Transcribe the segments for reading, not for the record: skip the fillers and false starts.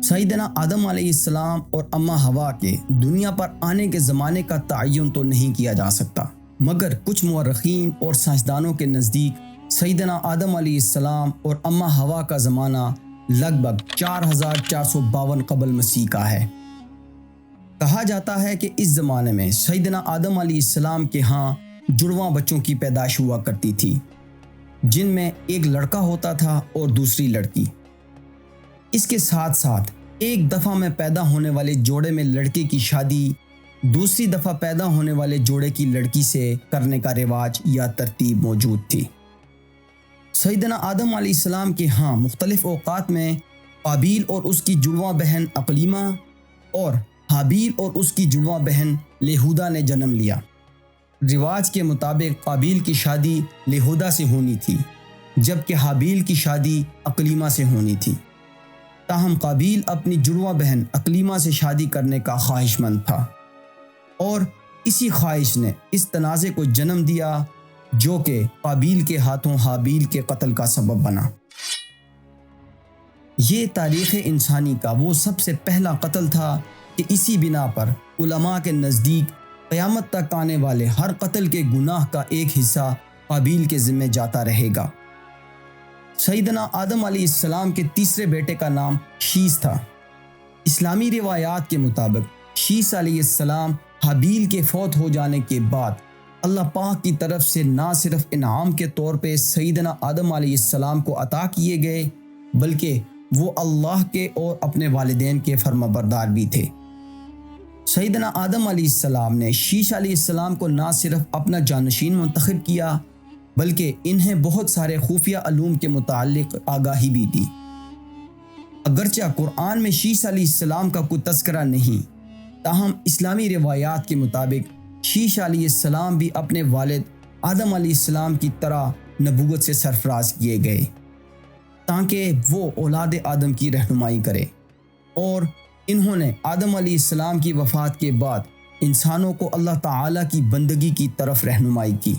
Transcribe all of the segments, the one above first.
سیدنا آدم علیہ السلام اور اماں حوا کے دنیا پر آنے کے زمانے کا تعین تو نہیں کیا جا سکتا، مگر کچھ مورخین اور سائنسدانوں کے نزدیک سیدنا آدم علیہ السلام اور اماں حوا کا زمانہ لگ بھگ 4452 قبل مسیح کا ہے۔ کہا جاتا ہے کہ اس زمانے میں سیدنا آدم علیہ السلام کے ہاں جڑواں بچوں کی پیدائش ہوا کرتی تھی، جن میں ایک لڑکا ہوتا تھا اور دوسری لڑکی۔ اس کے ساتھ ساتھ ایک دفعہ میں پیدا ہونے والے جوڑے میں لڑکے کی شادی دوسری دفعہ پیدا ہونے والے جوڑے کی لڑکی سے کرنے کا رواج یا ترتیب موجود تھی۔ سیدنا آدم علیہ السلام کے ہاں مختلف اوقات میں قابیل اور اس کی جڑواں بہن اقلیمہ اور حابیل اور اس کی جڑواں بہن لیہودا نے جنم لیا۔ رواج کے مطابق قابیل کی شادی لیہودا سے ہونی تھی، جبکہ حابیل کی شادی اقلیمہ سے ہونی تھی۔ تاہم قابیل اپنی جڑواں بہن اقلیمہ سے شادی کرنے کا خواہش مند تھا، اور اسی خواہش نے اس تنازع کو جنم دیا جو کہ قابیل کے ہاتھوں حابیل کے قتل کا سبب بنا۔ یہ تاریخ انسانی کا وہ سب سے پہلا قتل تھا کہ اسی بنا پر علماء کے نزدیک قیامت تک آنے والے ہر قتل کے گناہ کا ایک حصہ قابیل کے ذمہ جاتا رہے گا۔ سیدنا آدم علیہ السلام کے تیسرے بیٹے کا نام شیس تھا۔ اسلامی روایات کے مطابق شیس علیہ السلام حابیل کے فوت ہو جانے کے بعد اللہ پاک کی طرف سے نہ صرف انعام کے طور پہ سیدنا آدم علیہ السلام کو عطا کیے گئے، بلکہ وہ اللہ کے اور اپنے والدین کے فرمانبردار بھی تھے۔ سیدنا آدم علیہ السلام نے شیس علیہ السلام کو نہ صرف اپنا جانشین منتخب کیا، بلکہ انہیں بہت سارے خفیہ علوم کے متعلق آگاہی بھی دی۔ اگرچہ قرآن میں شیس علیہ السلام کا کوئی تذکرہ نہیں، تاہم اسلامی روایات کے مطابق شیس علیہ السلام بھی اپنے والد آدم علیہ السلام کی طرح نبوت سے سرفراز کیے گئے تاکہ وہ اولاد آدم کی رہنمائی کرے، اور انہوں نے آدم علیہ السلام کی وفات کے بعد انسانوں کو اللہ تعالیٰ کی بندگی کی طرف رہنمائی کی۔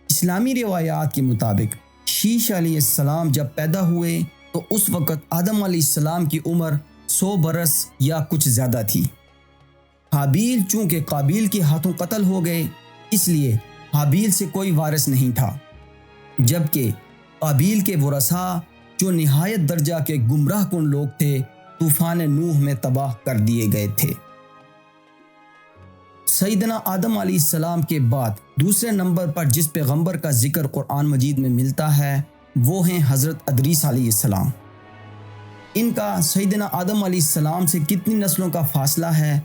اسلامی روایات کے مطابق شیس علیہ السلام جب پیدا ہوئے تو اس وقت آدم علیہ السلام کی عمر 100 برس یا کچھ زیادہ تھی۔ حابیل چونکہ قابیل کے ہاتھوں قتل ہو گئے، اس لیے حابیل سے کوئی وارث نہیں تھا، جبکہ قابیل کے ورثاء جو نہایت درجہ کے گمراہ کن لوگ تھے طوفان نوح میں تباہ کر دیے گئے تھے۔ سیدنا آدم علیہ السلام کے بعد دوسرے نمبر پر جس پیغمبر کا ذکر قرآن مجید میں ملتا ہے وہ ہیں حضرت ادریس علیہ السلام۔ ان کا سیدنا آدم علیہ السلام سے کتنی نسلوں کا فاصلہ ہے،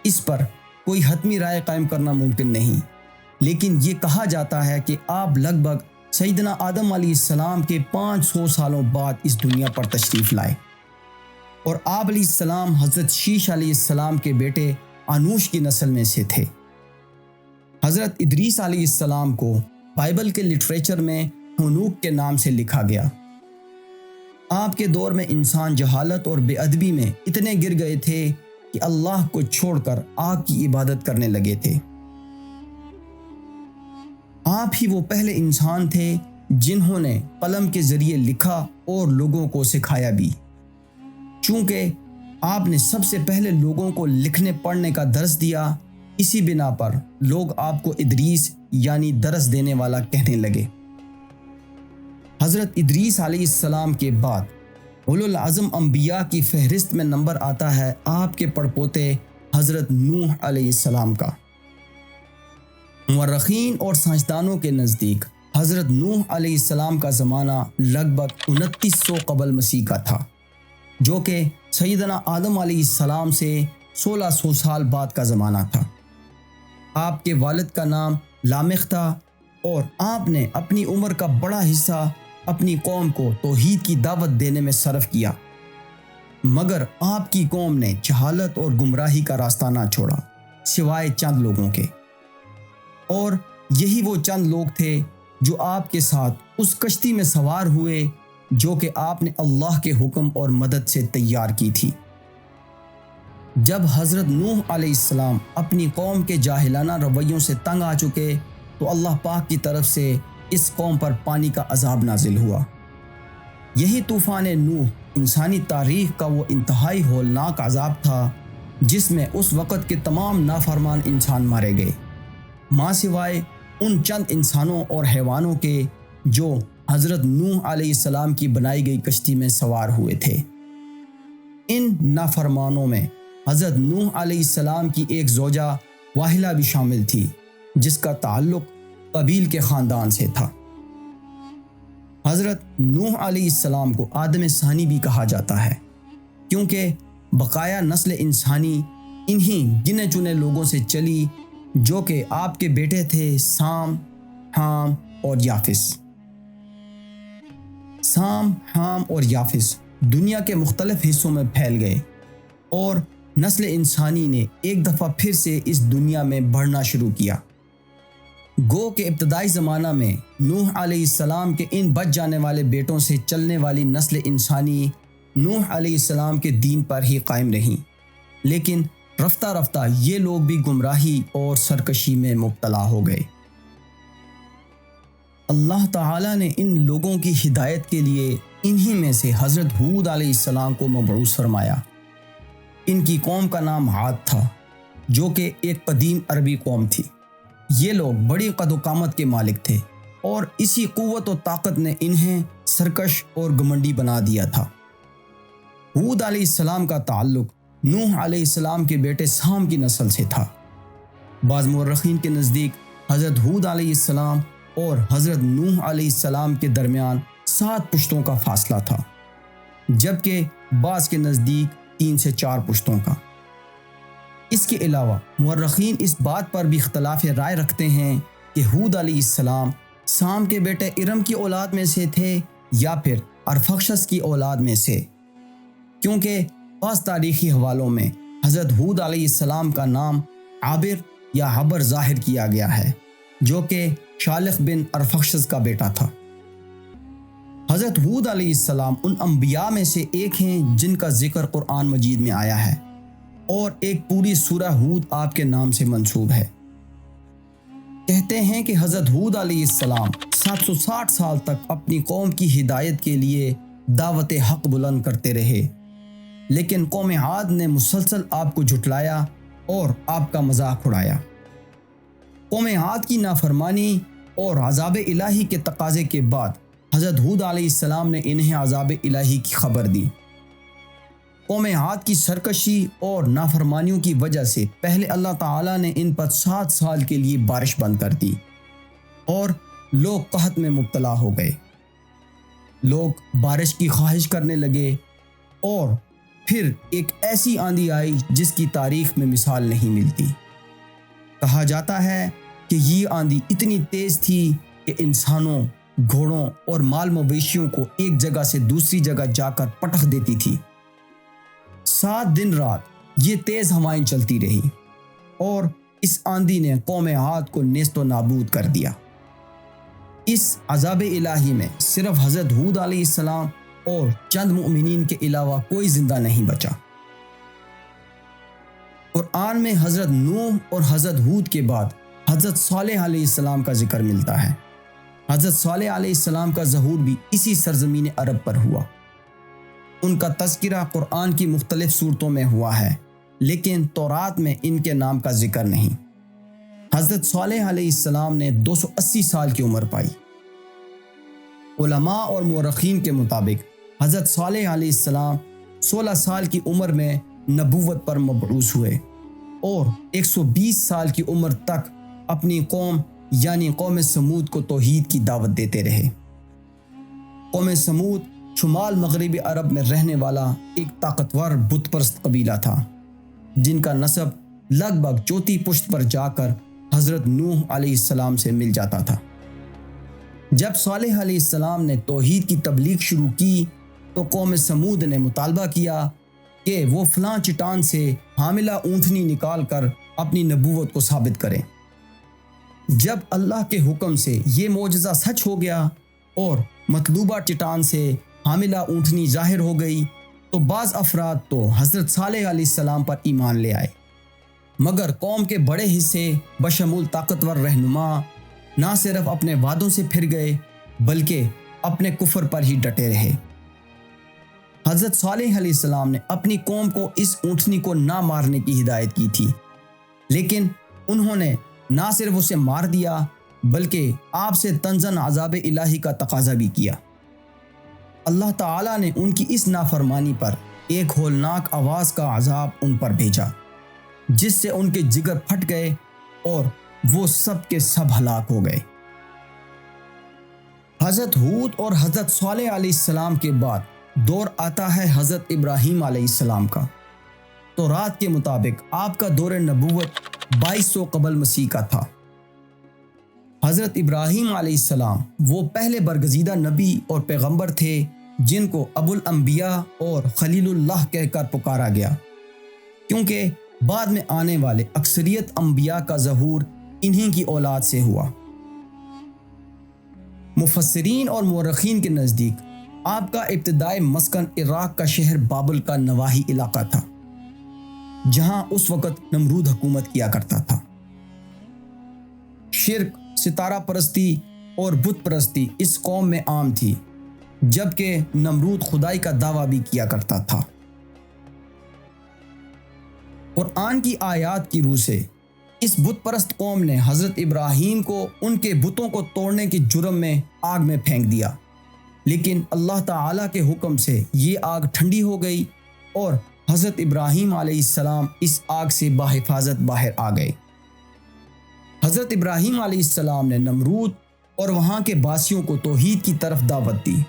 اس پر کوئی حتمی رائے قائم کرنا ممکن نہیں، لیکن یہ کہا جاتا ہے کہ آپ لگ بھگ سیدنا آدم علیہ السلام کے 500 سالوں بعد اس دنیا پر تشریف لائے، اور آپ علیہ السلام حضرت شیس علیہ السلام کے بیٹے انوش کی نسل میں سے تھے۔ حضرت ادریس علیہ السلام کو بائبل کے لٹریچر میں ہنوک کے نام سے لکھا گیا۔ آپ کے دور میں انسان جہالت اور بے ادبی میں اتنے گر گئے تھے کہ اللہ کو چھوڑ کر آگ کی عبادت کرنے لگے تھے۔ آپ ہی وہ پہلے انسان تھے جنہوں نے قلم کے ذریعے لکھا اور لوگوں کو سکھایا بھی۔ چونکہ آپ نے سب سے پہلے لوگوں کو لکھنے پڑھنے کا درس دیا، اسی بنا پر لوگ آپ کو ادریس یعنی درس دینے والا کہنے لگے۔ حضرت ادریس علیہ السلام کے بعد اولو العزم انبیاء کی فہرست میں نمبر آتا ہے آپ کے پڑپوتے حضرت نوح علیہ السلام کا۔ مورخین اور سائنسدانوں کے نزدیک حضرت نوح علیہ السلام کا زمانہ لگ بھگ 2900 قبل مسیح کا تھا، جو کہ سیدنا آدم علیہ السلام سے 1600 سال بعد کا زمانہ تھا۔ آپ کے والد کا نام لامخ تھا، اور آپ نے اپنی عمر کا بڑا حصہ اپنی قوم کو توحید کی دعوت دینے میں صرف کیا، مگر آپ کی قوم نے جہالت اور گمراہی کا راستہ نہ چھوڑا سوائے چند لوگوں کے، اور یہی وہ چند لوگ تھے جو آپ کے ساتھ اس کشتی میں سوار ہوئے جو کہ آپ نے اللہ کے حکم اور مدد سے تیار کی تھی۔ جب حضرت نوح علیہ السلام اپنی قوم کے جاہلانہ رویوں سے تنگ آ چکے تو اللہ پاک کی طرف سے اس قوم پر پانی کا عذاب نازل ہوا۔ یہی طوفان نوح انسانی تاریخ کا وہ انتہائی ہولناک عذاب تھا جس میں اس وقت کے تمام نافرمان انسان مارے گئے، ماں سوائے ان چند انسانوں اور حیوانوں کے جو حضرت نوح علیہ السلام کی بنائی گئی کشتی میں سوار ہوئے تھے۔ ان نافرمانوں میں حضرت نوح علیہ السلام کی ایک زوجہ واحلہ بھی شامل تھی جس کا تعلق قبیل کے خاندان سے تھا۔ حضرت نوح علیہ السلام کو آدم ثانی بھی کہا جاتا ہے کیونکہ بقایا نسل انسانی انہی گنے چنے لوگوں سے چلی جو کہ آپ کے بیٹے تھے سام، حام اور یافس۔ سام، حام اور یافس دنیا کے مختلف حصوں میں پھیل گئے اور نسل انسانی نے ایک دفعہ پھر سے اس دنیا میں بڑھنا شروع کیا۔ گو کہ ابتدائی زمانہ میں نوح علیہ السلام کے ان بچ جانے والے بیٹوں سے چلنے والی نسل انسانی نوح علیہ السلام کے دین پر ہی قائم رہیں، لیکن رفتہ رفتہ یہ لوگ بھی گمراہی اور سرکشی میں مبتلا ہو گئے۔ اللہ تعالیٰ نے ان لوگوں کی ہدایت کے لیے انہی میں سے حضرت ہود علیہ السلام کو مبعوث فرمایا۔ ان کی قوم کا نام عاد تھا جو کہ ایک قدیم عربی قوم تھی۔ یہ لوگ بڑی قد و قامت کے مالک تھے اور اسی قوت و طاقت نے انہیں سرکش اور گھمنڈی بنا دیا تھا۔ ہود علیہ السلام کا تعلق نوح علیہ السلام کے بیٹے سام کی نسل سے تھا۔ بعض مورخین کے نزدیک حضرت ہود علیہ السلام اور حضرت نوح علیہ السلام کے درمیان 7 پشتوں کا فاصلہ تھا، جبکہ بعض کے نزدیک 3 سے 4 پشتوں کا۔ اس کے علاوہ مورخین اس بات پر بھی اختلاف رائے رکھتے ہیں کہ ہود علیہ السلام سام کے بیٹے ارم کی اولاد میں سے تھے یا پھر ارفخشس کی اولاد میں سے، کیونکہ بعض تاریخی حوالوں میں حضرت ہود علیہ السلام کا نام عابر یا حبر ظاہر کیا گیا ہے جو کہ شالخ بن ارفخشس کا بیٹا تھا۔ حضرت ہود علیہ السلام ان انبیاء میں سے ایک ہیں جن کا ذکر قرآن مجید میں آیا ہے اور ایک پوری سورہ ہود آپ کے نام سے منسوب ہے۔ کہتے ہیں کہ حضرت ہود علیہ السلام 760 سال تک اپنی قوم کی ہدایت کے لیے دعوت حق بلند کرتے رہے، لیکن قوم عاد نے مسلسل آپ کو جھٹلایا اور آپ کا مذاق اڑایا۔ قوم عاد کی نافرمانی اور عذاب الہی کے تقاضے کے بعد حضرت ہود علیہ السلام نے انہیں عذاب الہی کی خبر دی۔ قوم عاد کی سرکشی اور نافرمانیوں کی وجہ سے پہلے اللہ تعالیٰ نے ان پر 7 سال کے لیے بارش بند کر دی اور لوگ قحط میں مبتلا ہو گئے۔ لوگ بارش کی خواہش کرنے لگے اور پھر ایک ایسی آندھی آئی جس کی تاریخ میں مثال نہیں ملتی۔ کہا جاتا ہے کہ یہ آندھی اتنی تیز تھی کہ انسانوں، گھوڑوں اور مال مویشیوں کو ایک جگہ سے دوسری جگہ جا کر پٹخ دیتی تھی۔ 7 دن رات یہ تیز ہوائیں چلتی رہی اور اس آندھی نے قوم عاد کو نیست و نابود کر دیا۔ اس عذاب الہی میں صرف حضرت ہود علیہ السلام اور چند مؤمنین کے علاوہ کوئی زندہ نہیں بچا۔ قرآن میں حضرت نوح اور حضرت ہود کے بعد حضرت صالح علیہ السلام کا ذکر ملتا ہے۔ حضرت صالح علیہ السلام کا ظہور بھی اسی سرزمین عرب پر ہوا۔ ان کا تذکرہ قرآن کی مختلف صورتوں میں ہوا ہے، لیکن تورات میں ان کے نام کا ذکر نہیں۔ حضرت صالح علیہ السلام نے 280 سال کی عمر پائی۔ علماء اور مورخین کے مطابق حضرت صالح علیہ السلام 16 سال کی عمر میں نبوت پر مبعوث ہوئے اور 120 سال کی عمر تک اپنی قوم یعنی قوم سمود کو توحید کی دعوت دیتے رہے۔ قوم سمود شمال مغربی عرب میں رہنے والا ایک طاقتور بت پرست قبیلہ تھا جن کا نسب لگ بھگ چوتھی پشت پر جا کر حضرت نوح علیہ السلام سے مل جاتا تھا۔ جب صالح علیہ السلام نے توحید کی تبلیغ شروع کی تو قوم سمود نے مطالبہ کیا کہ وہ فلاں چٹان سے حاملہ اونٹنی نکال کر اپنی نبوت کو ثابت کریں۔ جب اللہ کے حکم سے یہ معجزہ سچ ہو گیا اور مطلوبہ چٹان سے حاملہ اونٹنی ظاہر ہو گئی تو بعض افراد تو حضرت صالح علیہ السلام پر ایمان لے آئے، مگر قوم کے بڑے حصے بشمول طاقتور رہنما نہ صرف اپنے وعدوں سے پھر گئے بلکہ اپنے کفر پر ہی ڈٹے رہے۔ حضرت صالح علیہ السلام نے اپنی قوم کو اس اونٹنی کو نہ مارنے کی ہدایت کی تھی، لیکن انہوں نے نہ صرف اسے مار دیا بلکہ آپ سے طنزاً عذاب الہی کا تقاضا بھی کیا۔ اللہ تعالیٰ نے ان کی اس نافرمانی پر ایک ہولناک آواز کا عذاب ان پر بھیجا، جس سے ان کے جگر پھٹ گئے اور وہ سب کے سب ہلاک ہو گئے۔ حضرت ہود اور حضرت صالح علیہ السلام کے بعد دور آتا ہے حضرت ابراہیم علیہ السلام کا۔ تورات کے مطابق آپ کا دور نبوت 2200 قبل مسیح کا تھا۔ حضرت ابراہیم علیہ السلام وہ پہلے برگزیدہ نبی اور پیغمبر تھے جن کو ابو الانبیاء اور خلیل اللہ کہہ کر پکارا گیا، کیونکہ بعد میں آنے والے اکثریت انبیاء کا ظہور انہی کی اولاد سے ہوا۔ مفسرین اور مورخین کے نزدیک آپ کا ابتدائی مسکن عراق کا شہر بابل کا نواحی علاقہ تھا، جہاں اس وقت نمرود حکومت کیا کرتا تھا۔ شرک، ستارہ پرستی اور بت پرستی اس قوم میں عام تھی، جبکہ نمرود خدائی کا دعویٰ بھی کیا کرتا تھا۔ قرآن کی آیات کی روح سے اس بت پرست قوم نے حضرت ابراہیم کو ان کے بتوں کو توڑنے کے جرم میں آگ میں پھینک دیا، لیکن اللہ تعالیٰ کے حکم سے یہ آگ ٹھنڈی ہو گئی اور حضرت ابراہیم علیہ السلام اس آگ سے بحفاظت باہر آ گئے۔ حضرت ابراہیم علیہ السلام نے نمرود اور وہاں کے باسیوں کو توحید کی طرف دعوت دی،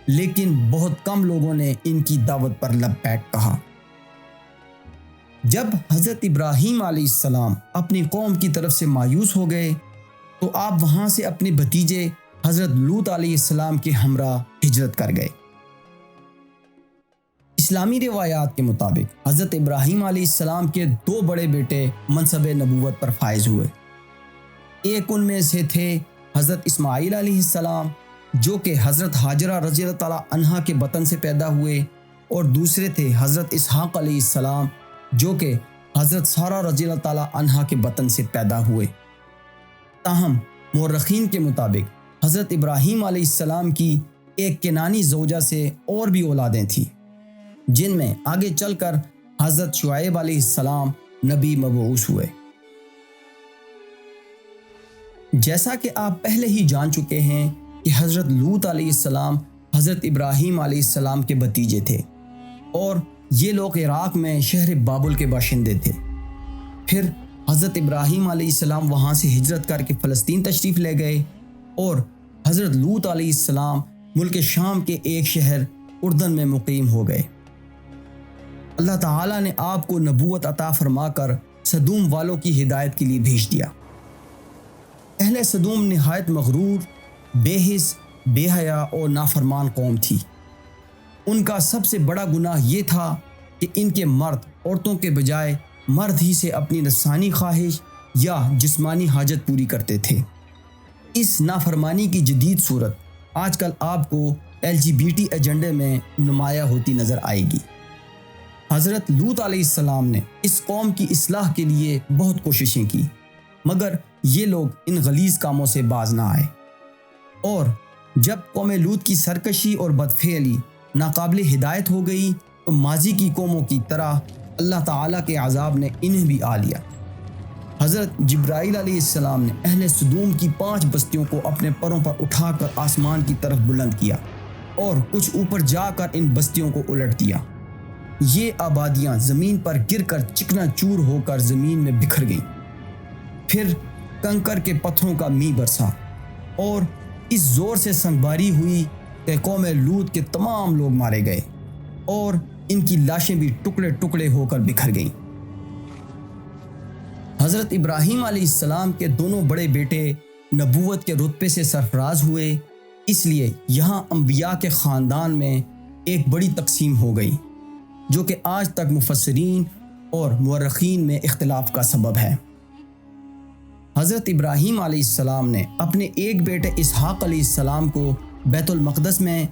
لیکن بہت کم لوگوں نے ان کی دعوت پر لبیک کہا۔ جب حضرت ابراہیم علیہ السلام اپنی قوم کی طرف سے مایوس ہو گئے تو آپ وہاں سے اپنے بھتیجے حضرت لوط علیہ السلام کے ہمراہ ہجرت کر گئے۔ اسلامی روایات کے مطابق حضرت ابراہیم علیہ السلام کے 2 بڑے بیٹے منصب نبوت پر فائز ہوئے۔ ایک ان میں سے تھے حضرت اسماعیل علیہ السلام، جو کہ حضرت ہاجرہ رضی اللہ تعالیٰ عنہا کے بطن سے پیدا ہوئے، اور دوسرے تھے حضرت اسحاق علیہ السلام، جو کہ حضرت سارہ رضی اللہ تعالیٰ عنہا کے بطن سے پیدا ہوئے۔ تاہم مورخین کے مطابق حضرت ابراہیم علیہ السلام کی ایک کنانی زوجہ سے اور بھی اولادیں تھیں، جن میں آگے چل کر حضرت شعیب علیہ السلام نبی مبعوث ہوئے۔ جیسا کہ آپ پہلے ہی جان چکے ہیں کہ حضرت لوط علیہ السلام حضرت ابراہیم علیہ السلام کے بھتیجے تھے، اور یہ لوگ عراق میں شہر بابل کے باشندے تھے۔ پھر حضرت ابراہیم علیہ السلام وہاں سے ہجرت کر کے فلسطین تشریف لے گئے، اور حضرت لوط علیہ السلام ملک شام کے ایک شہر اردن میں مقیم ہو گئے۔ اللہ تعالیٰ نے آپ کو نبوت عطا فرما کر سدوم والوں کی ہدایت کے لیے بھیج دیا۔ اہل سدوم نہایت مغرور، بے حس، بے حیا اور نافرمان قوم تھی۔ ان کا سب سے بڑا گناہ یہ تھا کہ ان کے مرد عورتوں کے بجائے مرد ہی سے اپنی نفسانی خواہش یا جسمانی حاجت پوری کرتے تھے۔ اس نافرمانی کی جدید صورت آج کل آپ کو LGBT ایجنڈے میں نمایاں ہوتی نظر آئے گی۔ حضرت لوط علیہ السلام نے اس قوم کی اصلاح کے لیے بہت کوششیں کی، مگر یہ لوگ ان غلیظ کاموں سے باز نہ آئے، اور جب قوم لوط کی سرکشی اور بدفعلی ناقابل ہدایت ہو گئی تو ماضی کی قوموں کی طرح اللہ تعالیٰ کے عذاب نے انہیں بھی آ لیا۔ حضرت جبرائیل علیہ السلام نے اہل سدوم کی 5 بستیوں کو اپنے پروں پر اٹھا کر آسمان کی طرف بلند کیا اور کچھ اوپر جا کر ان بستیوں کو الٹ دیا۔ یہ آبادیاں زمین پر گر کر چکنا چور ہو کر زمین میں بکھر گئیں۔ پھر کنکر کے پتھروں کا می برسا اور اس زور سے سنگباری ہوئی کہ قوم لوط کے تمام لوگ مارے گئے اور ان کی لاشیں بھی ٹکڑے ٹکڑے ہو کر بکھر گئیں۔ حضرت ابراہیم علیہ السلام کے دونوں بڑے بیٹے نبوت کے رتبے سے سرفراز ہوئے، اس لیے یہاں انبیاء کے خاندان میں ایک بڑی تقسیم ہو گئی، جو کہ آج تک مفسرین اور مورخین میں اختلاف کا سبب ہے۔ حضرت ابراہیم علیہ السلام نے اپنے ایک بیٹے اسحاق علیہ السلام کو بیت المقدس میں،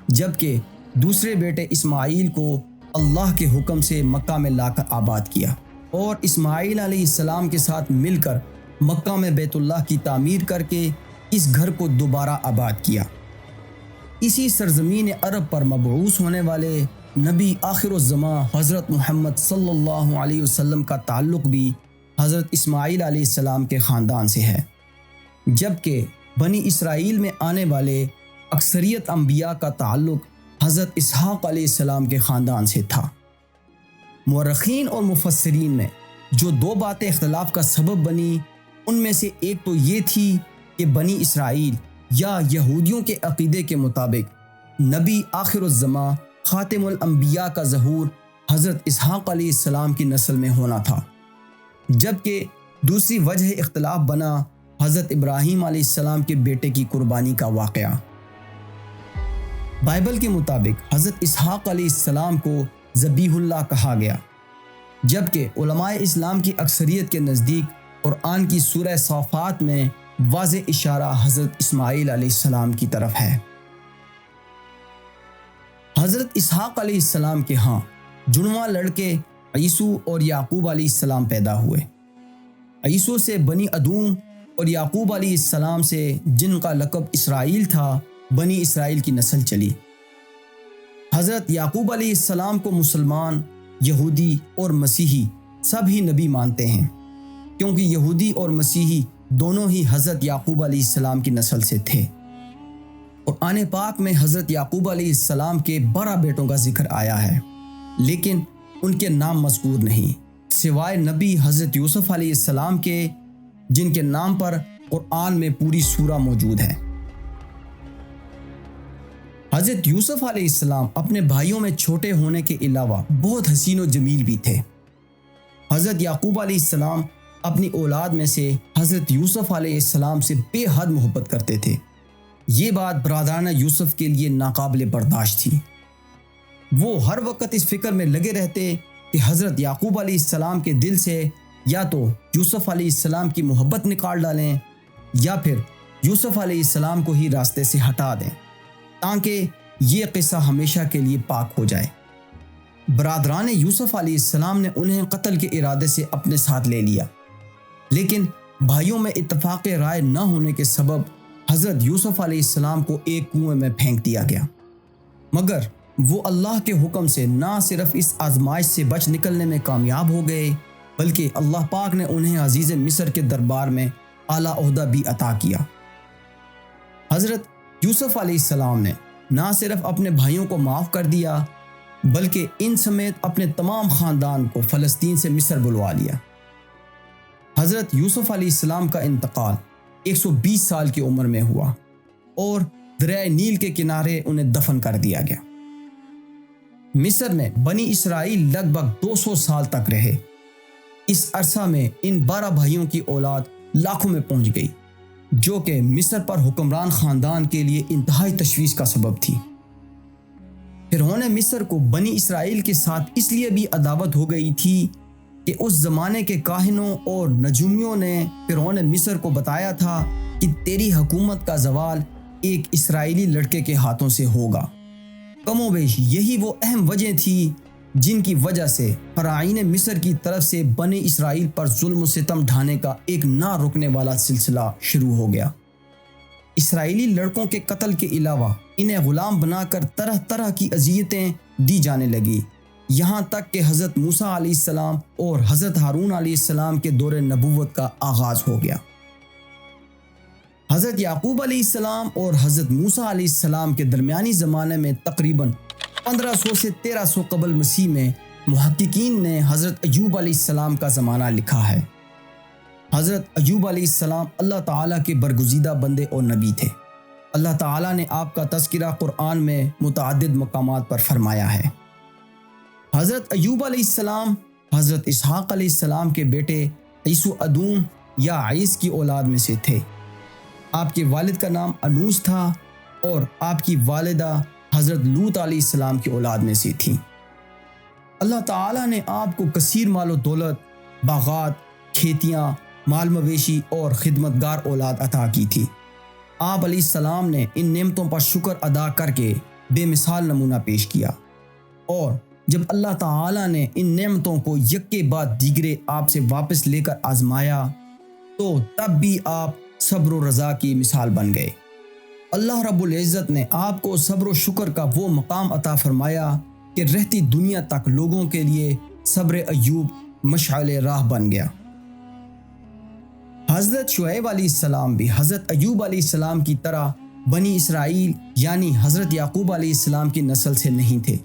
جبکہ دوسرے بیٹے اسماعیل کو اللہ کے حکم سے مکہ میں لا کر آباد کیا، اور اسماعیل علیہ السلام کے ساتھ مل کر مکہ میں بیت اللہ کی تعمیر کر کے اس گھر کو دوبارہ آباد کیا۔ اسی سرزمین عرب پر مبعوث ہونے والے نبی آخر الزمان حضرت محمد صلی اللہ علیہ وسلم کا تعلق بھی حضرت اسماعیل علیہ السلام کے خاندان سے ہے، جبکہ بنی اسرائیل میں آنے والے اکثریت انبیاء کا تعلق حضرت اسحاق علیہ السلام کے خاندان سے تھا۔ مورخین اور مفسرین میں جو دو باتیں اختلاف کا سبب بنی، ان میں سے ایک تو یہ تھی کہ بنی اسرائیل یا یہودیوں کے عقیدے کے مطابق نبی آخر الزمان خاتم الانبیاء کا ظہور حضرت اسحاق علیہ السلام کی نسل میں ہونا تھا، جبکہ دوسری وجہ اختلاف بنا حضرت ابراہیم علیہ السلام کے بیٹے کی قربانی کا واقعہ۔ بائبل کے مطابق حضرت اسحاق علیہ السلام کو ذبیح اللہ کہا گیا، جبکہ علماء اسلام کی اکثریت کے نزدیک قرآن کی سورہ صافات میں واضح اشارہ حضرت اسماعیل علیہ السلام کی طرف ہے۔ حضرت اسحاق علیہ السلام کے ہاں جڑواں لڑکے عیسو اور یعقوب علیہ السلام پیدا ہوئے۔ عیسو سے بنی ادوم اور یعقوب علیہ السلام سے جن کا لقب اسرائیل تھا، بنی اسرائیل کی نسل چلی۔ حضرت یعقوب علیہ السلام کو مسلمان، یہودی اور مسیحی سب ہی نبی مانتے ہیں، کیونکہ یہودی اور مسیحی دونوں ہی حضرت یعقوب علیہ السلام کی نسل سے تھے۔ قرآن پاک میں حضرت یعقوب علیہ السلام کے 12 بیٹوں کا ذکر آیا ہے، لیکن ان کے نام مذکور نہیں، سوائے نبی حضرت یوسف علیہ السلام کے، جن کے نام پر قرآن میں پوری سورہ موجود ہے۔ حضرت یوسف علیہ السلام اپنے بھائیوں میں چھوٹے ہونے کے علاوہ بہت حسین و جمیل بھی تھے۔ حضرت یعقوب علیہ السلام اپنی اولاد میں سے حضرت یوسف علیہ السلام سے بے حد محبت کرتے تھے۔ یہ بات برادران یوسف کے لیے ناقابل برداشت تھی۔ وہ ہر وقت اس فکر میں لگے رہتے کہ حضرت یعقوب علیہ السلام کے دل سے یا تو یوسف علیہ السلام کی محبت نکال ڈالیں یا پھر یوسف علیہ السلام کو ہی راستے سے ہٹا دیں، تاکہ یہ قصہ ہمیشہ کے لیے پاک ہو جائے۔ برادران یوسف علیہ السلام نے انہیں قتل کے ارادے سے اپنے ساتھ لے لیا، لیکن بھائیوں میں اتفاق رائے نہ ہونے کے سبب حضرت یوسف علیہ السلام کو ایک کنویں میں پھینک دیا گیا، مگر وہ اللہ کے حکم سے نہ صرف اس آزمائش سے بچ نکلنے میں کامیاب ہو گئے، بلکہ اللہ پاک نے انہیں عزیز مصر کے دربار میں اعلیٰ عہدہ بھی عطا کیا۔ حضرت یوسف علیہ السلام نے نہ صرف اپنے بھائیوں کو معاف کر دیا، بلکہ ان سمیت اپنے تمام خاندان کو فلسطین سے مصر بلوا لیا۔ حضرت یوسف علیہ السلام کا انتقال 120 سال کی عمر میں ہوا اور دریائے نیل کے کنارے انہیں دفن کر دیا گیا۔ مصر میں بنی اسرائیل لگ بھگ 200 سال تک رہے۔ اس عرصہ میں ان 12 بھائیوں کی اولاد لاکھوں میں پہنچ گئی، جو کہ مصر پر حکمران خاندان کے لیے انتہائی تشویش کا سبب تھی۔ فرعون مصر کو بنی اسرائیل کے ساتھ اس لیے بھی عداوت ہو گئی تھی کہ اس زمانے کے کاہنوں اور نجومیوں نے فرعون مصر کو بتایا تھا کہ تیری حکومت کا زوال ایک اسرائیلی لڑکے کے ہاتھوں سے ہوگا۔ کم و بیش یہی وہ اہم وجہ تھی جن کی وجہ سے فراعین مصر کی طرف سے بنی اسرائیل پر ظلم و ستم ڈھانے کا ایک نہ رکنے والا سلسلہ شروع ہو گیا۔ اسرائیلی لڑکوں کے قتل کے علاوہ انہیں غلام بنا کر طرح طرح کی اذیتیں دی جانے لگی، یہاں تک کہ حضرت موسیٰ علیہ السلام اور حضرت ہارون علیہ السلام کے دور نبوت کا آغاز ہو گیا۔ حضرت یعقوب علیہ السلام اور حضرت موسیٰ علیہ السلام کے درمیانی زمانے میں تقریباً 1500 سے 1300 قبل مسیح میں محققین نے حضرت ایوب علیہ السلام کا زمانہ لکھا ہے۔ حضرت ایوب علیہ السلام اللہ تعالیٰ کے برگزیدہ بندے اور نبی تھے۔ اللہ تعالیٰ نے آپ کا تذکرہ قرآن میں متعدد مقامات پر فرمایا ہے۔ حضرت ایوب علیہ السلام حضرت اسحاق علیہ السلام کے بیٹے عیسو ادوم یا عیس کی اولاد میں سے تھے۔ آپ کے والد کا نام انوس تھا اور آپ کی والدہ حضرت لوط علیہ السلام کی اولاد میں سے تھیں۔ اللہ تعالیٰ نے آپ کو کثیر مال و دولت، باغات، کھیتیاں، مال مویشی اور خدمتگار اولاد عطا کی تھی۔ آپ علیہ السلام نے ان نعمتوں پر شکر ادا کر کے بے مثال نمونہ پیش کیا، اور جب اللہ تعالیٰ نے ان نعمتوں کو یک کے بعد دیگرے آپ سے واپس لے کر آزمایا تو تب بھی آپ صبر و رضا کی مثال بن گئے۔ اللہ رب العزت نے آپ کو صبر و شکر کا وہ مقام عطا فرمایا کہ رہتی دنیا تک لوگوں کے لیے صبر ایوب مشعل راہ بن گیا۔ حضرت شعیب علیہ السلام بھی حضرت ایوب علیہ السلام کی طرح بنی اسرائیل یعنی حضرت یعقوب علیہ السلام کی نسل سے نہیں تھے۔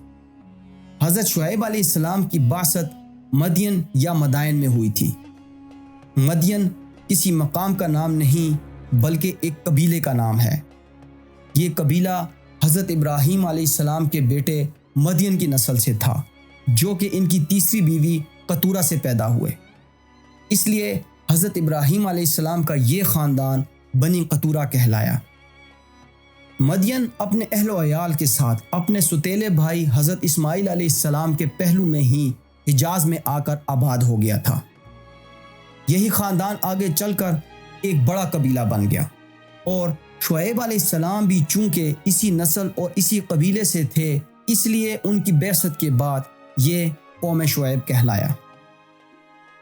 حضرت شعیب علیہ السلام کی بعثت مدین یا مدائن میں ہوئی تھی۔ مدین کسی مقام کا نام نہیں بلکہ ایک قبیلے کا نام ہے۔ یہ قبیلہ حضرت ابراہیم علیہ السلام کے بیٹے مدین کی نسل سے تھا، جو کہ ان کی تیسری بیوی قطورہ سے پیدا ہوئے۔ اس لیے حضرت ابراہیم علیہ السلام کا یہ خاندان بنی قطورہ کہلایا۔ مدین اپنے اہل و عیال کے ساتھ اپنے ستیلے بھائی حضرت اسماعیل علیہ السلام کے پہلو میں ہی حجاز میں آ کر آباد ہو گیا تھا۔ یہی خاندان آگے چل کر ایک بڑا قبیلہ بن گیا، اور شعیب علیہ السلام بھی چونکہ اسی نسل اور اسی قبیلے سے تھے، اس لیے ان کی بعثت کے بعد یہ قوم شعیب کہلایا۔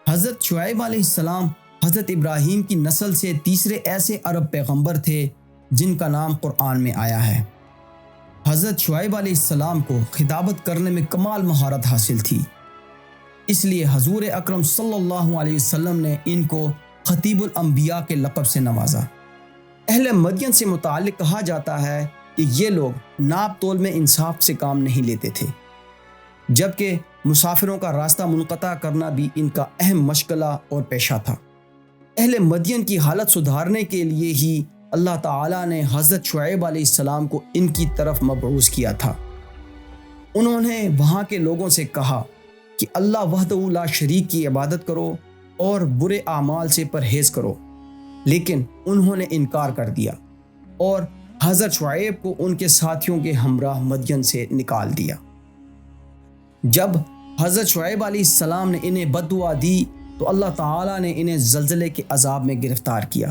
حضرت شعیب علیہ السلام حضرت ابراہیم کی نسل سے تیسرے ایسے عرب پیغمبر تھے جن کا نام قرآن میں آیا ہے۔ حضرت شعیب علیہ السلام کو خطابت کرنے میں کمال مہارت حاصل تھی، اس لیے حضور اکرم صلی اللہ علیہ وسلم نے ان کو خطیب الانبیاء کے لقب سے نوازا۔ اہل مدین سے متعلق کہا جاتا ہے کہ یہ لوگ ناپ تول میں انصاف سے کام نہیں لیتے تھے، جبکہ مسافروں کا راستہ منقطع کرنا بھی ان کا اہم مشغلہ اور پیشہ تھا۔ اہل مدین کی حالت سدھارنے کے لیے ہی اللہ تعالیٰ نے حضرت شعیب علیہ السلام کو ان کی طرف مبعوث کیا تھا۔ انہوں نے وہاں کے لوگوں سے کہا کہ اللہ وحدہ لا شریک کی عبادت کرو اور برے اعمال سے پرہیز کرو، لیکن انہوں نے انکار کر دیا اور حضرت شعیب کو ان کے ساتھیوں کے ہمراہ مدین سے نکال دیا۔ جب حضرت شعیب علیہ السلام نے انہیں بد دعا دی تو اللہ تعالیٰ نے انہیں زلزلے کے عذاب میں گرفتار کیا۔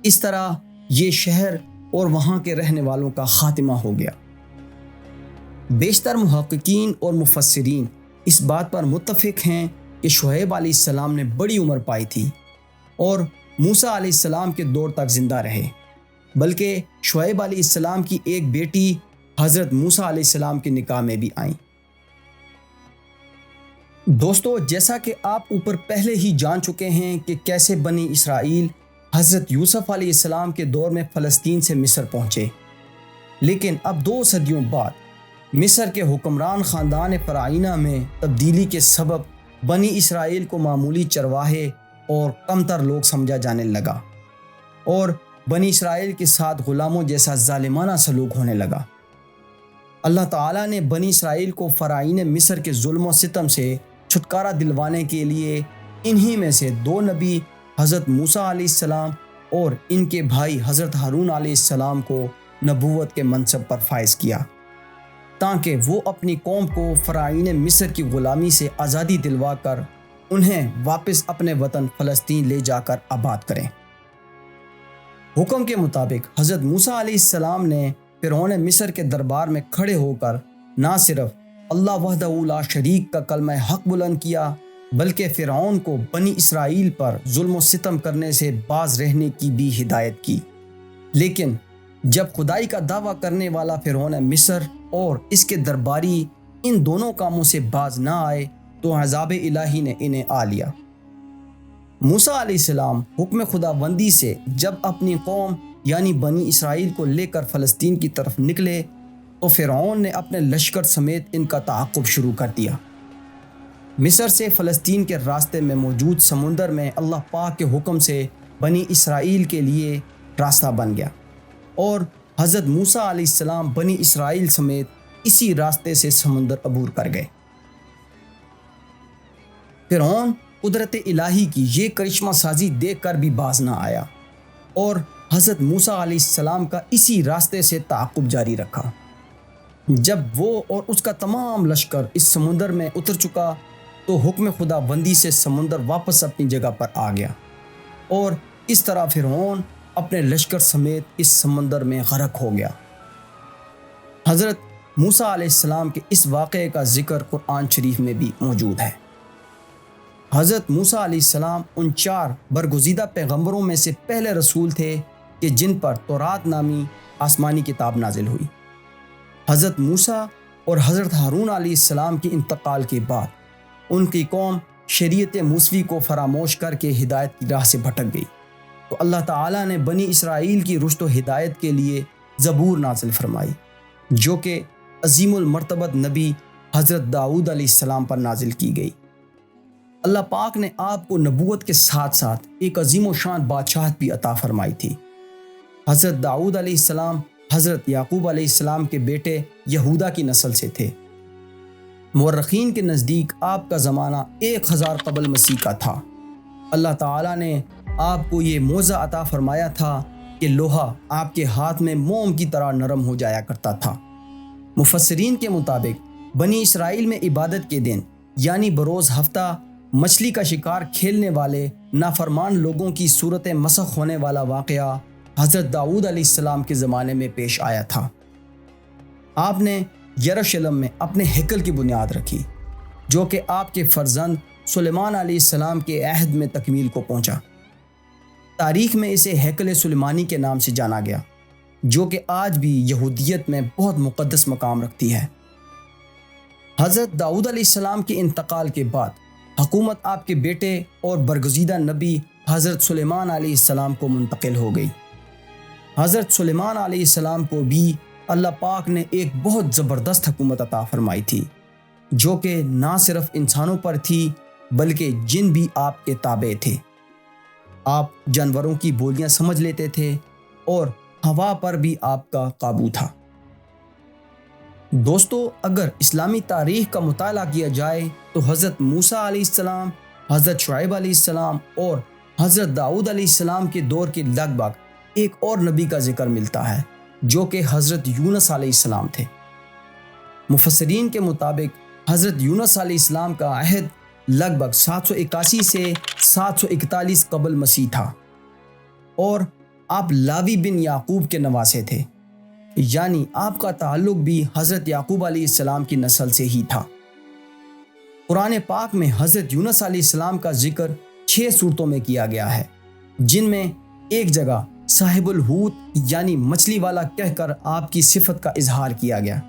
اس طرح یہ شہر اور وہاں کے رہنے والوں کا خاتمہ ہو گیا۔ بیشتر محققین اور مفسرین اس بات پر متفق ہیں کہ شعیب علیہ السلام نے بڑی عمر پائی تھی اور موسیٰ علیہ السلام کے دور تک زندہ رہے، بلکہ شعیب علیہ السلام کی ایک بیٹی حضرت موسیٰ علیہ السلام کے نکاح میں بھی آئیں۔ دوستو، جیسا کہ آپ اوپر پہلے ہی جان چکے ہیں کہ کیسے بنی اسرائیل حضرت یوسف علیہ السلام کے دور میں فلسطین سے مصر پہنچے، لیکن اب 2 صدیوں بعد مصر کے حکمران خاندان فرعونیہ میں تبدیلی کے سبب بنی اسرائیل کو معمولی چرواہے اور کمتر لوگ سمجھا جانے لگا، اور بنی اسرائیل کے ساتھ غلاموں جیسا ظالمانہ سلوک ہونے لگا۔ اللہ تعالیٰ نے بنی اسرائیل کو فرعون مصر کے ظلم و ستم سے چھٹکارا دلوانے کے لیے انہی میں سے 2 نبی حضرت موسیٰ علیہ السلام اور ان کے بھائی حضرت ہارون علیہ السلام کو نبوت کے منصب پر فائز کیا، تاکہ وہ اپنی قوم کو فرعون مصر کی غلامی سے آزادی دلوا کر انہیں واپس اپنے وطن فلسطین لے جا کر آباد کریں۔ حکم کے مطابق حضرت موسیٰ علیہ السلام نے فرعون مصر کے دربار میں کھڑے ہو کر نہ صرف اللہ وحدہ لا شریک کا کلمہ حق بلند کیا، بلکہ فرعون کو بنی اسرائیل پر ظلم و ستم کرنے سے باز رہنے کی بھی ہدایت کی۔ لیکن جب خدائی کا دعویٰ کرنے والا فرعون مصر اور اس کے درباری ان دونوں کاموں سے باز نہ آئے تو عذاب الہی نے انہیں آ لیا۔ موسیٰ علیہ السلام حکم خداوندی سے جب اپنی قوم یعنی بنی اسرائیل کو لے کر فلسطین کی طرف نکلے تو فرعون نے اپنے لشکر سمیت ان کا تعاقب شروع کر دیا۔ مصر سے فلسطین کے راستے میں موجود سمندر میں اللہ پاک کے حکم سے بنی اسرائیل کے لیے راستہ بن گیا، اور حضرت موسیٰ علیہ السلام بنی اسرائیل سمیت اسی راستے سے سمندر عبور کر گئے۔ فرعون قدرت الہی کی یہ کرشمہ سازی دیکھ کر بھی باز نہ آیا اور حضرت موسیٰ علیہ السلام کا اسی راستے سے تعاقب جاری رکھا۔ جب وہ اور اس کا تمام لشکر اس سمندر میں اتر چکا تو حکم خداوندی سے سمندر واپس اپنی جگہ پر آ گیا، اور اس طرح فرعون اپنے لشکر سمیت اس سمندر میں غرق ہو گیا۔ حضرت موسیٰ علیہ السلام کے اس واقعے کا ذکر قرآن شریف میں بھی موجود ہے۔ حضرت موسیٰ علیہ السلام ان 4 برگزیدہ پیغمبروں میں سے پہلے رسول تھے کہ جن پر تورات نامی آسمانی کتاب نازل ہوئی۔ حضرت موسیٰ اور حضرت ہارون علیہ السلام کے انتقال کے بعد ان کی قوم شریعت موسوی کو فراموش کر کے ہدایت کی راہ سے بھٹک گئی، تو اللہ تعالیٰ نے بنی اسرائیل کی رشد و ہدایت کے لیے زبور نازل فرمائی، جو کہ عظیم المرتبت نبی حضرت داؤد علیہ السلام پر نازل کی گئی۔ اللہ پاک نے آپ کو نبوت کے ساتھ ساتھ ایک عظیم و شان بادشاہت بھی عطا فرمائی تھی۔ حضرت داؤد علیہ السلام حضرت یعقوب علیہ السلام کے بیٹے یہودا کی نسل سے تھے۔ مورخین کے نزدیک آپ کا زمانہ 1000 قبل مسیح کا تھا۔ اللہ تعالیٰ نے آپ کو یہ موضع عطا فرمایا تھا کہ لوہا آپ کے ہاتھ میں موم کی طرح نرم ہو جایا کرتا تھا۔ مفسرین کے مطابق بنی اسرائیل میں عبادت کے دن یعنی بروز ہفتہ مچھلی کا شکار کھیلنے والے نافرمان لوگوں کی صورت مسخ ہونے والا واقعہ حضرت داؤد علیہ السلام کے زمانے میں پیش آیا تھا۔ آپ نے یروشلم میں اپنے ہیکل کی بنیاد رکھی، جو کہ آپ کے فرزند سلیمان علیہ السلام کے عہد میں تکمیل کو پہنچا۔ تاریخ میں اسے ہیکل سلیمانی کے نام سے جانا گیا، جو کہ آج بھی یہودیت میں بہت مقدس مقام رکھتی ہے۔ حضرت داؤد علیہ السلام کے انتقال کے بعد حکومت آپ کے بیٹے اور برگزیدہ نبی حضرت سلیمان علیہ السلام کو منتقل ہو گئی۔ حضرت سلیمان علیہ السلام کو بھی اللہ پاک نے ایک بہت زبردست حکومت عطا فرمائی تھی، جو کہ نہ صرف انسانوں پر تھی بلکہ جن بھی آپ کے تابع تھے۔ آپ جانوروں کی بولیاں سمجھ لیتے تھے اور ہوا پر بھی آپ کا قابو تھا۔ دوستو، اگر اسلامی تاریخ کا مطالعہ کیا جائے تو حضرت موسیٰ علیہ السلام، حضرت شعیب علیہ السلام اور حضرت داؤد علیہ السلام کے دور کے لگ بھگ ایک اور نبی کا ذکر ملتا ہے، جو کہ حضرت یونس علیہ السلام تھے۔ مفسرین کے مطابق حضرت یونس علیہ السلام کا عہد لگ بھگ 781 سے 741 قبل مسیح تھا، اور آپ لاوی بن یعقوب کے نواسے تھے، یعنی آپ کا تعلق بھی حضرت یعقوب علیہ السلام کی نسل سے ہی تھا۔ قرآن پاک میں حضرت یونس علیہ السلام کا ذکر 6 صورتوں میں کیا گیا ہے، جن میں ایک جگہ صاحب الحوت یعنی مچھلی والا کہہ کر آپ کی صفت کا اظہار کیا گیا،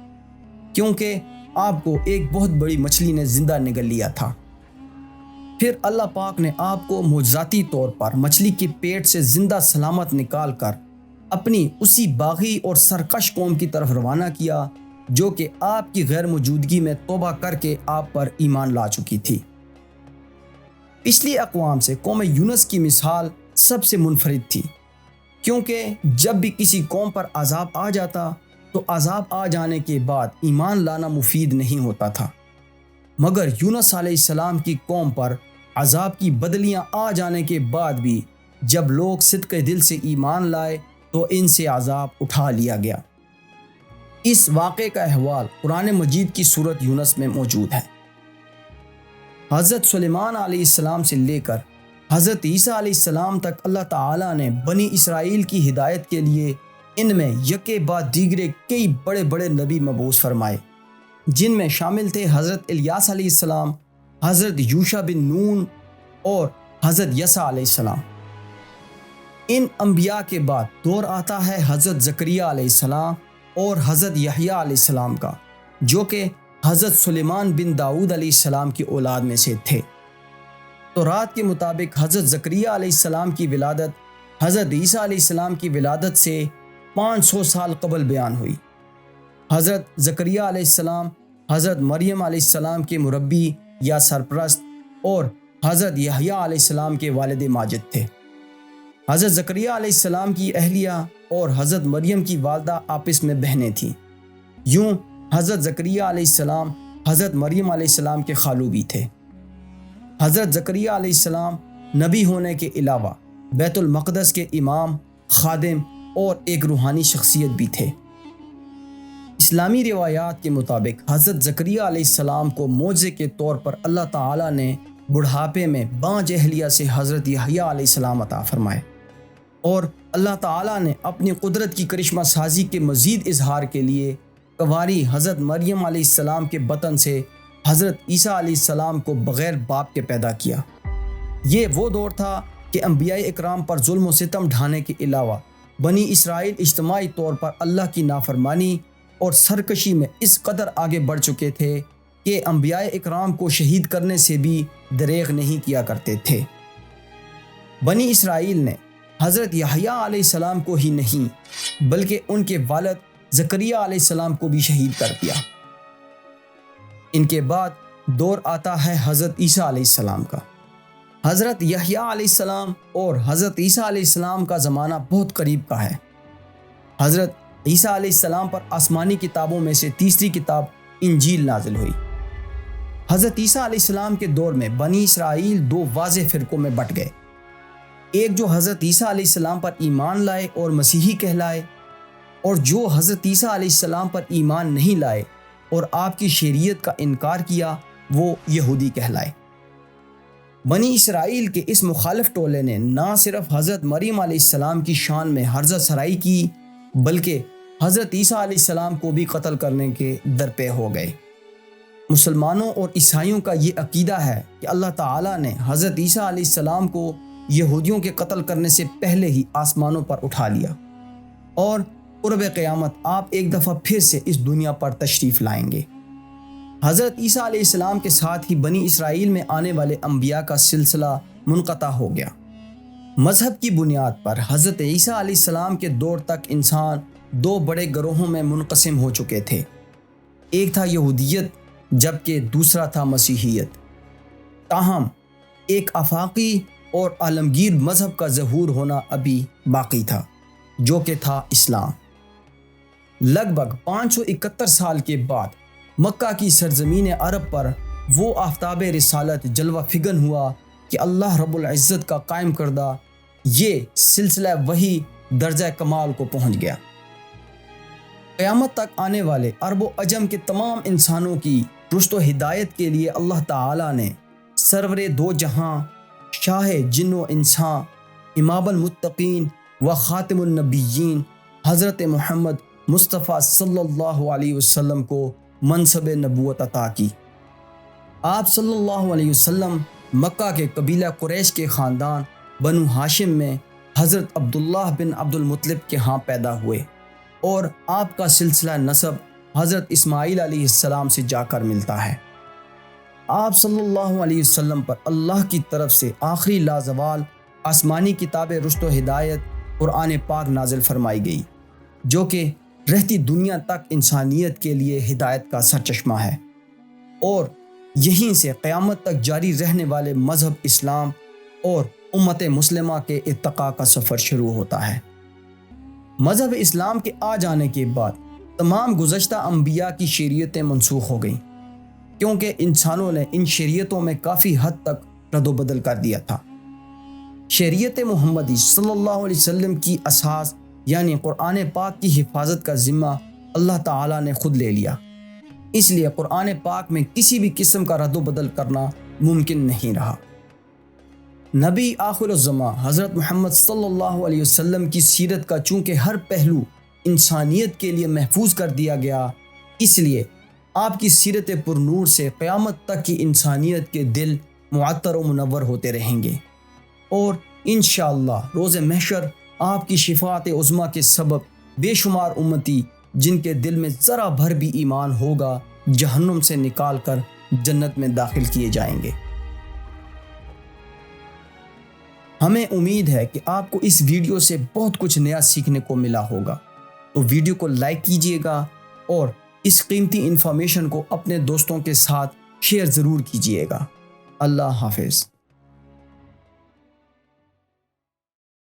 کیونکہ آپ کو ایک بہت بڑی مچھلی نے زندہ نگل لیا تھا۔ پھر اللہ پاک نے آپ کو معجزاتی طور پر مچھلی کے پیٹ سے زندہ سلامت نکال کر اپنی اسی باغی اور سرکش قوم کی طرف روانہ کیا، جو کہ آپ کی غیر موجودگی میں توبہ کر کے آپ پر ایمان لا چکی تھی۔ پچھلی اقوام سے قوم یونس کی مثال سب سے منفرد تھی، کیونکہ جب بھی کسی قوم پر عذاب آ جاتا تو عذاب آ جانے کے بعد ایمان لانا مفید نہیں ہوتا تھا، مگر یونس علیہ السلام کی قوم پر عذاب کی بدلیاں آ جانے کے بعد بھی جب لوگ صدق دل سے ایمان لائے تو ان سے عذاب اٹھا لیا گیا۔ اس واقعے کا احوال قرآن مجید کی سورت یونس میں موجود ہے۔ حضرت سلیمان علیہ السلام سے لے کر حضرت عیسیٰ علیہ السلام تک اللہ تعالیٰ نے بنی اسرائیل کی ہدایت کے لیے ان میں یکے بعد دیگرے کئی بڑے بڑے نبی مبعوث فرمائے، جن میں شامل تھے حضرت الیاس علیہ السلام، حضرت یوشع بن نون اور حضرت یسع علیہ السلام۔ ان انبیاء کے بعد دور آتا ہے حضرت زکریا علیہ السلام اور حضرت یحییٰ علیہ السلام کا، جو کہ حضرت سلیمان بن داؤد علیہ السلام کی اولاد میں سے تھے۔ تورات کے مطابق حضرت زکریا علیہ السلام کی ولادت حضرت عیسیٰ علیہ السلام کی ولادت سے 500 سال قبل بیان ہوئی۔ حضرت زکریا علیہ السلام حضرت مریم علیہ السلام کے مربی یا سرپرست اور حضرت یحییٰ علیہ السلام کے والد ماجد تھے۔ حضرت زکریا علیہ السلام کی اہلیہ اور حضرت مریم کی والدہ آپس میں بہنیں تھیں۔ یوں حضرت زکریا علیہ السلام حضرت مریم علیہ السلام کے خالو بھی تھے۔ حضرت زکریا علیہ السلام نبی ہونے کے علاوہ بیت المقدس کے امام، خادم اور ایک روحانی شخصیت بھی تھے۔ اسلامی روایات کے مطابق حضرت زکریا علیہ السلام کو معجزے کے طور پر اللہ تعالیٰ نے بڑھاپے میں بانج اہلیہ سے حضرت یحییٰ علیہ السلام عطا فرمائے، اور اللہ تعالیٰ نے اپنی قدرت کی کرشمہ سازی کے مزید اظہار کے لیے کنواری حضرت مریم علیہ السلام کے بطن سے حضرت عیسیٰ علیہ السلام کو بغیر باپ کے پیدا کیا۔ یہ وہ دور تھا کہ انبیاء اکرام پر ظلم و ستم ڈھانے کے علاوہ بنی اسرائیل اجتماعی طور پر اللہ کی نافرمانی اور سرکشی میں اس قدر آگے بڑھ چکے تھے کہ انبیاء اکرام کو شہید کرنے سے بھی دریغ نہیں کیا کرتے تھے۔ بنی اسرائیل نے حضرت یحییٰ علیہ السلام کو ہی نہیں بلکہ ان کے والد زکریا علیہ السلام کو بھی شہید کر دیا۔ ان کے بعد دور آتا ہے حضرت عیسیٰ علیہ السلام کا۔ حضرت یحییٰ علیہ السلام اور حضرت عیسیٰ علیہ السلام کا زمانہ بہت قریب کا ہے۔ حضرت عیسیٰ علیہ السلام پر آسمانی کتابوں میں سے تیسری کتاب انجیل نازل ہوئی۔ حضرت عیسیٰ علیہ السلام کے دور میں بنی اسرائیل دو واضح فرقوں میں بٹ گئے، ایک جو حضرت عیسیٰ علیہ السلام پر ایمان لائے اور مسیحی کہلائے، اور جو حضرت عیسیٰ علیہ السلام پر ایمان نہیں لائے اور آپ کی شریعت کا انکار کیا، وہ یہودی کہلائے۔ بنی اسرائیل کے اس مخالف ٹولے نے نہ صرف حضرت مریم علیہ السلام کی شان میں ہرزہ سرائی کی بلکہ حضرت عیسیٰ علیہ السلام کو بھی قتل کرنے کے درپے ہو گئے۔ مسلمانوں اور عیسائیوں کا یہ عقیدہ ہے کہ اللہ تعالیٰ نے حضرت عیسیٰ علیہ السلام کو یہودیوں کے قتل کرنے سے پہلے ہی آسمانوں پر اٹھا لیا، اور قرب قیامت آپ ایک دفعہ پھر سے اس دنیا پر تشریف لائیں گے۔ حضرت عیسیٰ علیہ السلام کے ساتھ ہی بنی اسرائیل میں آنے والے انبیاء کا سلسلہ منقطع ہو گیا۔ مذہب کی بنیاد پر حضرت عیسیٰ علیہ السلام کے دور تک انسان دو بڑے گروہوں میں منقسم ہو چکے تھے، ایک تھا یہودیت جبکہ دوسرا تھا مسیحیت۔ تاہم ایک آفاقی اور عالمگیر مذہب کا ظہور ہونا ابھی باقی تھا، جو کہ تھا اسلام۔ لگ بھگ 571 سال کے بعد مکہ کی سرزمین عرب پر وہ آفتاب رسالت جلوہ فگن ہوا کہ اللہ رب العزت کا قائم کردہ یہ سلسلہ وحی درجہ کمال کو پہنچ گیا۔ قیامت تک آنے والے عرب و عجم کے تمام انسانوں کی رشد و ہدایت کے لیے اللہ تعالیٰ نے سرور دو جہاں، شاہ جن و انسان، امام المتقین و خاتم النبیین حضرت محمد مصطفیٰ صلی اللہ علیہ وسلم کو منصب نبوت عطا کی۔ آپ صلی اللہ علیہ وسلم مکہ کے قبیلہ قریش کے خاندان بنو ہاشم میں حضرت عبداللہ بن عبد المطلب کے ہاں پیدا ہوئے، اور آپ کا سلسلہ نسب حضرت اسماعیل علیہ السلام سے جا کر ملتا ہے۔ آپ صلی اللہ علیہ وسلم پر اللہ کی طرف سے آخری لازوال آسمانی کتاب رشد و ہدایت قرآن پاک نازل فرمائی گئی، جو کہ رہتی دنیا تک انسانیت کے لیے ہدایت کا سرچشمہ ہے، اور یہیں سے قیامت تک جاری رہنے والے مذہب اسلام اور امت مسلمہ کے ارتقاء کا سفر شروع ہوتا ہے۔ مذہب اسلام کے آ جانے کے بعد تمام گزشتہ انبیاء کی شریعتیں منسوخ ہو گئیں، کیونکہ انسانوں نے ان شریعتوں میں کافی حد تک رد و بدل کر دیا تھا۔ شریعت محمدی صلی اللہ علیہ وسلم کی اساس یعنی قرآن پاک کی حفاظت کا ذمہ اللہ تعالیٰ نے خود لے لیا، اس لیے قرآن پاک میں کسی بھی قسم کا رد و بدل کرنا ممکن نہیں رہا۔ نبی آخر الزماں حضرت محمد صلی اللہ علیہ وسلم کی سیرت کا چونکہ ہر پہلو انسانیت کے لیے محفوظ کر دیا گیا، اس لیے آپ کی سیرت پر نور سے قیامت تک کی انسانیت کے دل معطر و منور ہوتے رہیں گے، اور انشاءاللہ روز محشر آپ کی شفاعت عظمیٰ کے سبب بے شمار امتی جن کے دل میں ذرا بھر بھی ایمان ہوگا جہنم سے نکال کر جنت میں داخل کیے جائیں گے۔ ہمیں امید ہے کہ آپ کو اس ویڈیو سے بہت کچھ نیا سیکھنے کو ملا ہوگا، تو ویڈیو کو لائک کیجئے گا اور اس قیمتی انفارمیشن کو اپنے دوستوں کے ساتھ شیئر ضرور کیجئے گا۔ اللہ حافظ۔